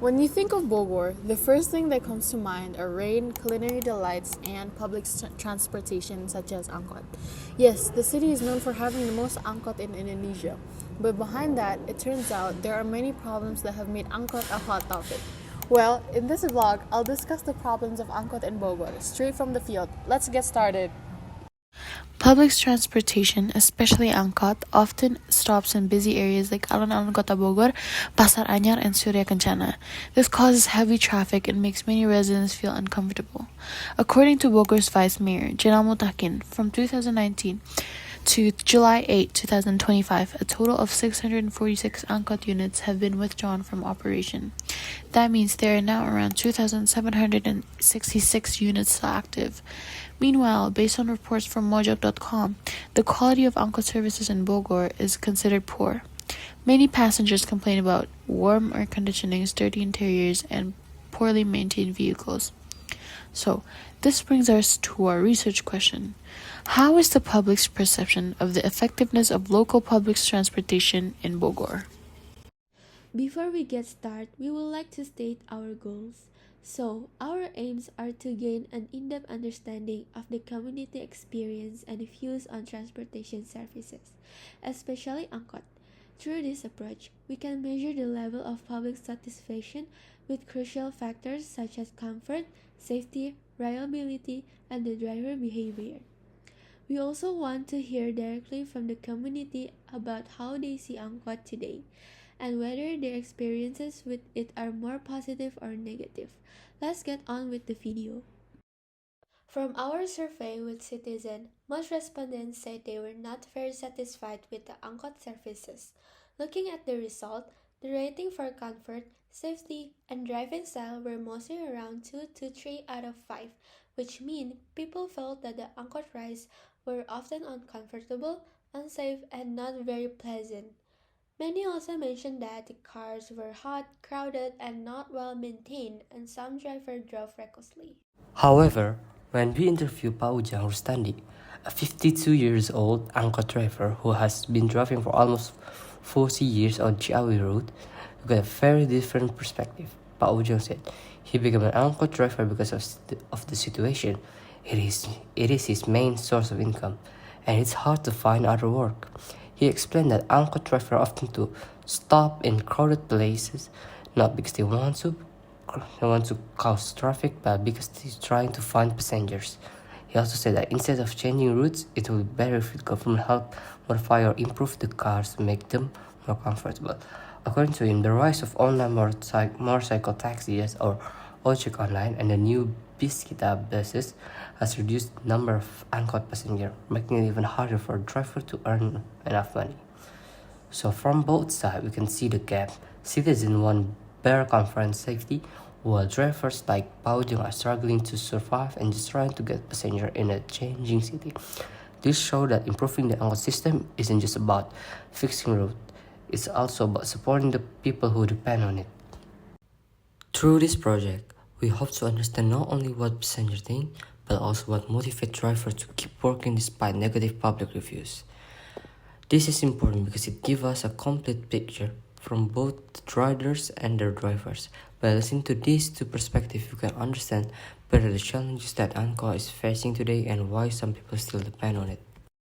When you think of Bogor, the first thing that comes to mind are rain, culinary delights, and public transportation such as angkot. Yes, the city is known for having the most angkot in Indonesia, but behind that, it turns out there are many problems that have made angkot a hot topic. Well, in this vlog, I'll discuss the problems of angkot in Bogor, straight from the field. Let's get started. Public transportation, especially angkot, often stops in busy areas like alun-alun Kota Bogor, Pasar Anyar, and Surya Kencana. This causes heavy traffic and makes many residents feel uncomfortable. According to Bogor's Vice Mayor, Jenal Mutakin, from 2019 to July 8, 2025, a total of 646 angkot units have been withdrawn from operation. That means there are now around 2,766 units still active. Meanwhile, based on reports from Mojok.com, the quality of angkot services in Bogor is considered poor. Many passengers complain about warm air conditioning, dirty interiors, and poorly maintained vehicles. So, this brings us to our research question. How is the public's perception of the effectiveness of local public transportation in Bogor? Before we get started, we would like to state our goals. So, our aims are to gain an in-depth understanding of the community experience and views on transportation services, especially angkot. Through this approach, we can measure the level of public satisfaction with crucial factors such as comfort, safety, reliability, and the driver behavior. We also want to hear directly from the community about how they see angkot today, and whether their experiences with it are more positive or negative. Let's get on with the video. From our survey with citizens, most respondents said they were not very satisfied with the angkot services. Looking at the result, the rating for comfort, safety, and driving style were mostly around 2 to 3 out of 5, which means people felt that the angkot rides were often uncomfortable, unsafe, and not very pleasant. Many also mentioned that the cars were hot, crowded, and not well maintained, and some drivers drove recklessly. However, when we interviewed Pak Ujang Rustandi, a 52 years old angkot driver who has been driving for almost 40 years on Ciawi Road, we got a very different perspective. Pak Ujang said he became an angkot driver because of the situation. It is his main source of income, and it's hard to find other work. He explained that angkot drivers often to stop in crowded places, not because they want to cause traffic, but because they're trying to find passengers. He also said that instead of changing routes, it would be better if the government helped modify or improve the cars to make them more comfortable. According to him, the rise of online motorcycle taxis or ojek online and the new Biskita buses has reduced the number of angkot passengers, making it even harder for a driver to earn enough money. So from both sides, we can see the gap. Citizens want better comfort and safety, while drivers like Paujung are struggling to survive and just trying to get passengers in a changing city. This shows that improving the angkot system isn't just about fixing roads, it's also about supporting the people who depend on it. Through this project, we hope to understand not only what passengers think, but also what motivates drivers to keep working despite negative public reviews. This is important because it gives us a complete picture from both the riders and their drivers. By listening to these two perspectives, you can understand better the challenges that angkot is facing today and why some people still depend on it.